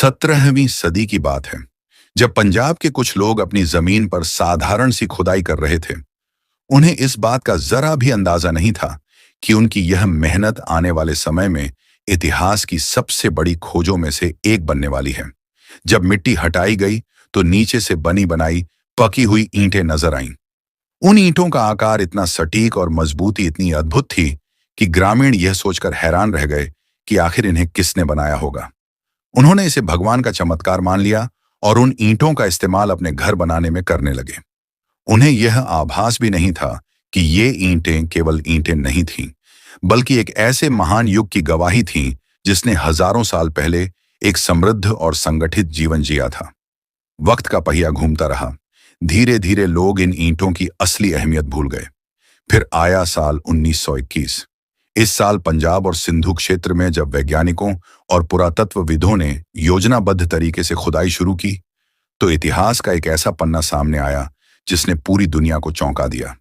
17वीं सदी की बात है, जब पंजाब के कुछ लोग अपनी जमीन पर साधारण सी खुदाई कर रहे थे। उन्हें इस बात का जरा भी अंदाजा नहीं था कि उनकी यह मेहनत आने वाले समय में इतिहास की सबसे बड़ी खोजों में से एक बनने वाली है। जब मिट्टी हटाई गई तो नीचे से बनी बनाई पकी हुई ईंटें नजर आईं। उन ईंटों का आकार इतना सटीक और मजबूती इतनी अद्भुत थी कि ग्रामीण यह सोचकर हैरान रह गए कि आखिर इन्हें किसने बनाया होगा। उन्होंने इसे भगवान का चमत्कार मान लिया और उन ईंटों का इस्तेमाल अपने घर बनाने में करने लगे। उन्हें यह आभास भी नहीं था कि ये ईंटें केवल ईंटें नहीं थीं, बल्कि एक ऐसे महान युग की गवाही थीं जिसने हजारों साल पहले एक समृद्ध और संगठित जीवन जिया था। वक्त का पहिया घूमता रहा। धीरे धीरे लोग इन ईंटों की असली अहमियत भूल गए। फिर आया साल 1921। इस साल पंजाब और सिंधु क्षेत्र में जब वैज्ञानिकों और पुरातत्वविदों ने योजनाबद्ध तरीके से खुदाई शुरू की, तो इतिहास का एक ऐसा पन्ना सामने आया जिसने पूरी दुनिया को चौंका दिया।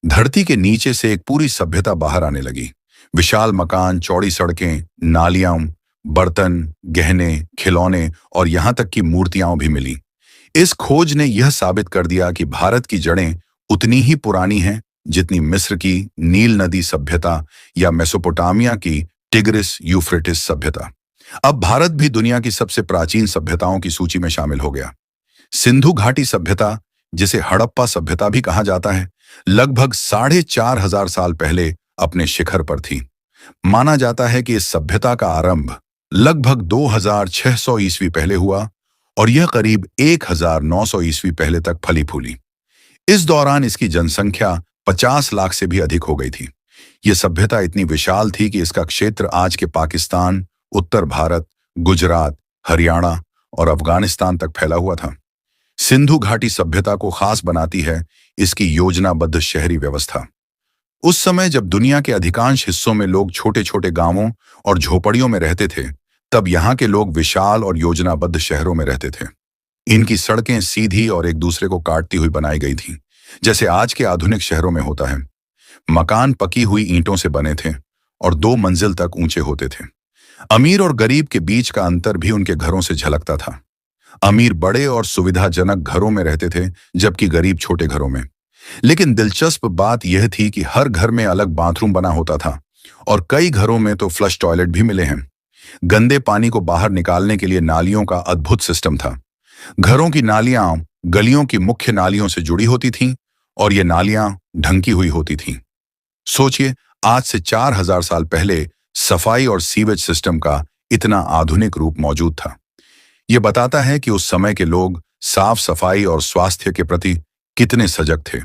धरती के नीचे से एक पूरी सभ्यता बाहर आने लगी। विशाल मकान, चौड़ी सड़कें, नालियां, बर्तन, गहने, खिलौने और यहां तक कि मूर्तियां भी मिली। इस खोज ने यह साबित कर दिया कि भारत की जड़ें उतनी ही पुरानी हैं जितनी मिस्र की नील नदी सभ्यता या मेसोपोटामिया की टिग्रिस यूफ्रेटिस सभ्यता। अब भारत भी दुनिया की सबसे प्राचीन सभ्यताओं की सूची में शामिल हो गया। सिंधु घाटी सभ्यता, जिसे हड़प्पा सभ्यता भी कहा जाता है, लगभग 4,500 साल पहले अपने शिखर पर थी। माना जाता है कि इस सभ्यता का आरंभ लगभग 2600 ईस्वी पहले हुआ और यह करीब 1900 ईस्वी पहले तक फली फूली। इस दौरान इसकी जनसंख्या 50 लाख से भी अधिक हो गई थी। यह सभ्यता इतनी विशाल थी कि इसका क्षेत्र आज के पाकिस्तान, उत्तर भारत, गुजरात, हरियाणा और अफगानिस्तान तक फैला हुआ था। सिंधु घाटी सभ्यता को खास बनाती है इसकी योजनाबद्ध शहरी व्यवस्था। उस समय जब दुनिया के अधिकांश हिस्सों में लोग छोटे छोटे गांवों और झोपड़ियों में रहते थे, तब यहाँ के लोग विशाल और योजनाबद्ध शहरों में रहते थे। इनकी सड़कें सीधी और एक दूसरे को काटती हुई बनाई गई थीं, जैसे आज के आधुनिक शहरों में होता है। मकान पकी हुई ईंटों से बने थे और 2 मंजिल तक ऊंचे होते थे। अमीर और गरीब के बीच का अंतर भी उनके घरों से झलकता था। अमीर बड़े और सुविधाजनक घरों में रहते थे, जबकि गरीब छोटे घरों में। लेकिन दिलचस्प बात यह थी कि हर घर में अलग बाथरूम बना होता था और कई घरों में तो फ्लश टॉयलेट भी मिले हैं। गंदे पानी को बाहर निकालने के लिए नालियों का अद्भुत सिस्टम था। घरों की नालियां गलियों की मुख्य नालियों से जुड़ी होती थीं और ये नालियां ढंकी हुई होती थीं। सोचिए, आज से 4000 साल पहले सफाई और सीवेज सिस्टम का इतना आधुनिक रूप मौजूद था। यह बताता है कि उस समय के लोग साफ सफाई और स्वास्थ्य के प्रति कितने सजग थे।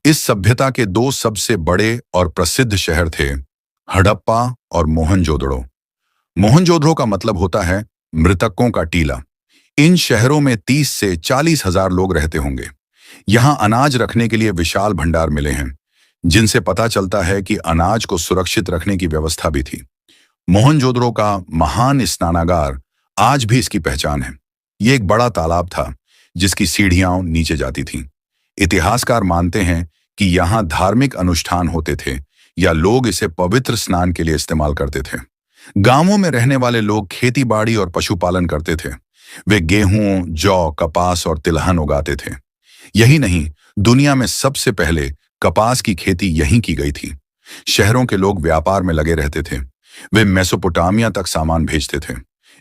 इस सभ्यता के 2 सबसे बड़े और प्रसिद्ध शहर थे हड़प्पा और मोहनजोदड़ो। मोहनजोदड़ो का मतलब होता है मृतकों का टीला। इन शहरों में 30 से 40 हजार लोग रहते होंगे। यहाँ अनाज रखने के लिए विशाल भंडार मिले हैं, जिनसे पता चलता है कि अनाज को सुरक्षित रखने की व्यवस्था भी थी। मोहनजोदड़ो का महान स्नानागार आज भी इसकी पहचान है। ये एक बड़ा तालाब था जिसकी सीढ़ियां नीचे जाती थीं। इतिहासकार मानते हैं कि यहाँ धार्मिक अनुष्ठान होते थे या लोग इसे पवित्र स्नान के लिए इस्तेमाल करते थे। गांवों में रहने वाले लोग खेती बाड़ी और पशुपालन करते थे। वे गेहूं, जौ, कपास और तिलहन उगाते थे। यही नहीं, दुनिया में सबसे पहले कपास की खेती यहीं की गई थी। शहरों के लोग व्यापार में लगे रहते थे। वे मेसोपोटामिया तक सामान भेजते थे।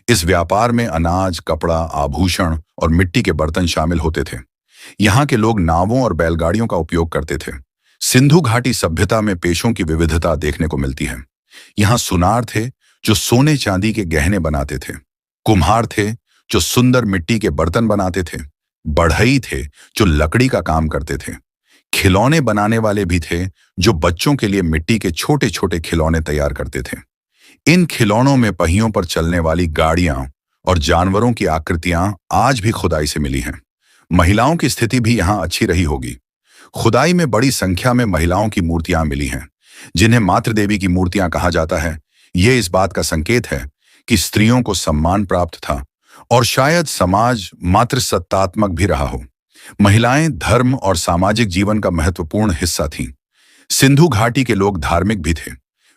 इस व्यापार में अनाज, कपड़ा, आभूषण और मिट्टी के बर्तन शामिल होते थे। यहाँ के लोग नावों और बैलगाड़ियों का उपयोग करते थे। सिंधु घाटी सभ्यता में पेशों की विविधता देखने को मिलती है। यहाँ सुनार थे जो सोने चांदी के गहने बनाते थे। कुम्हार थे जो सुंदर मिट्टी के बर्तन बनाते थे। बढ़ई थे जो लकड़ी का काम करते थे। खिलौने बनाने वाले भी थे जो बच्चों के लिए मिट्टी के छोटे छोटे खिलौने तैयार करते थे। इन खिलौनों में पहियों पर चलने वाली गाड़ियां और जानवरों की आकृतियां आज भी खुदाई से मिली हैं। महिलाओं की स्थिति भी यहाँ अच्छी रही होगी। खुदाई में बड़ी संख्या में महिलाओं की मूर्तियां मिली हैं, जिन्हें मातृ देवी की मूर्तियां कहा जाता है। ये इस बात का संकेत है कि स्त्रियों को सम्मान प्राप्त था और शायद समाज मातृसत्तात्मक भी रहा हो। महिलाएं धर्म और सामाजिक जीवन का महत्वपूर्ण हिस्सा थीं। सिंधु घाटी के लोग धार्मिक भी थे।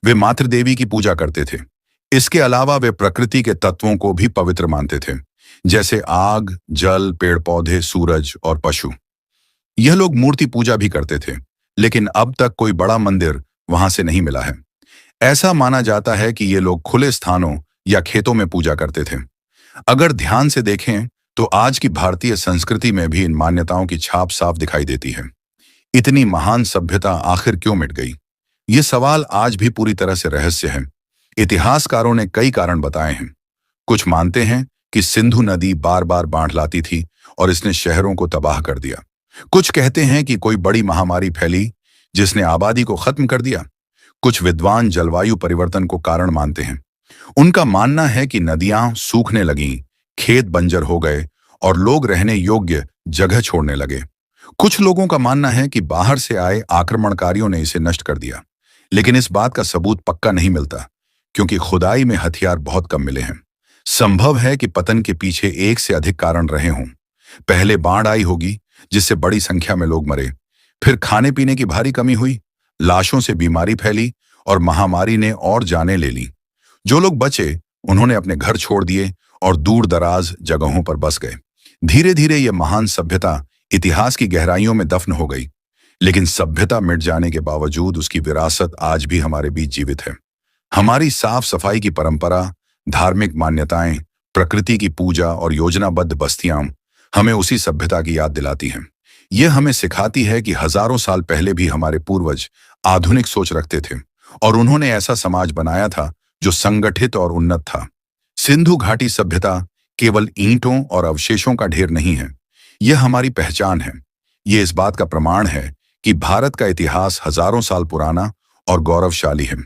वे मातृ देवी की पूजा करते थे। इसके अलावा वे प्रकृति के तत्वों को भी पवित्र मानते थे। जैसे आग, जल, पेड़ पौधे, सूरज और पशु। यह लोग मूर्ति पूजा भी करते थे, लेकिन अब तक कोई बड़ा मंदिर वहां से नहीं मिला है। ऐसा माना जाता है कि ये लोग खुले स्थानों या खेतों में पूजा करते थे। अगर ध्यान से देखें तो आज की भारतीय संस्कृति में भी इन मान्यताओं की छाप साफ दिखाई देती है। इतनी महान सभ्यता आखिर क्यों मिट गई? ये सवाल आज भी पूरी तरह से रहस्य है। इतिहासकारों ने कई कारण बताए हैं। कुछ मानते हैं कि सिंधु नदी बार बार बाढ़ लाती थी और इसने शहरों को तबाह कर दिया। कुछ कहते हैं कि कोई बड़ी महामारी फैली जिसने आबादी को खत्म कर दिया। कुछ विद्वान जलवायु परिवर्तन को कारण मानते हैं। उनका मानना है कि नदियां सूखने लगीं, खेत बंजर हो गए और लोग रहने योग्य जगह छोड़ने लगे। कुछ लोगों का मानना है कि बाहर से आए आक्रमणकारियों ने इसे नष्ट कर दिया, लेकिन इस बात का सबूत पक्का नहीं मिलता, क्योंकि खुदाई में हथियार बहुत कम मिले हैं। संभव है कि पतन के पीछे एक से अधिक कारण रहे हों। पहले बाढ़ आई होगी जिससे बड़ी संख्या में लोग मरे, फिर खाने पीने की भारी कमी हुई, लाशों से बीमारी फैली और महामारी ने और जानें ले ली। जो लोग बचे उन्होंने अपने घर छोड़ दिए और दूर दराज जगहों पर बस गए। धीरे धीरे यह महान सभ्यता इतिहास की गहराइयों में दफन हो गई, लेकिन सभ्यता मिट जाने के बावजूद उसकी विरासत आज भी हमारे बीच जीवित है। हमारी साफ सफाई की परंपरा, धार्मिक मान्यताएं, प्रकृति की पूजा और योजनाबद्ध बस्तियां हमें उसी सभ्यता की याद दिलाती हैं। यह हमें सिखाती है कि हजारों साल पहले भी हमारे पूर्वज आधुनिक सोच रखते थे और उन्होंने ऐसा समाज बनाया था जो संगठित और उन्नत था। सिंधु घाटी सभ्यता केवल ईंटों और अवशेषों का ढेर नहीं है, यह हमारी पहचान है। यह इस बात का प्रमाण है कि भारत का इतिहास हजारों साल पुराना और गौरवशाली है।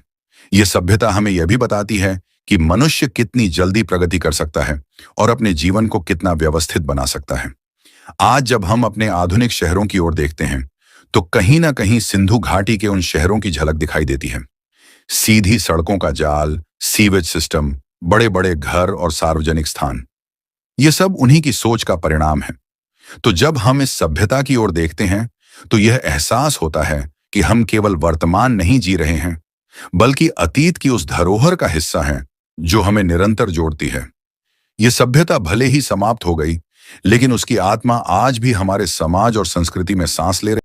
यह सभ्यता हमें यह भी बताती है कि मनुष्य कितनी जल्दी प्रगति कर सकता है और अपने जीवन को कितना व्यवस्थित बना सकता है। आज जब हम अपने आधुनिक शहरों की ओर देखते हैं तो कहीं ना कहीं सिंधु घाटी के उन शहरों की झलक दिखाई देती है। सीधी सड़कों का जाल, सीवेज सिस्टम, बड़े बड़े घर और सार्वजनिक स्थान, ये सब उन्हीं की सोच का परिणाम है। तो जब हम इस सभ्यता की ओर देखते हैं तो यह एहसास होता है कि हम केवल वर्तमान नहीं जी रहे हैं, बल्कि अतीत की उस धरोहर का हिस्सा हैं जो हमें निरंतर जोड़ती है। यह सभ्यता भले ही समाप्त हो गई, लेकिन उसकी आत्मा आज भी हमारे समाज और संस्कृति में सांस ले रही है।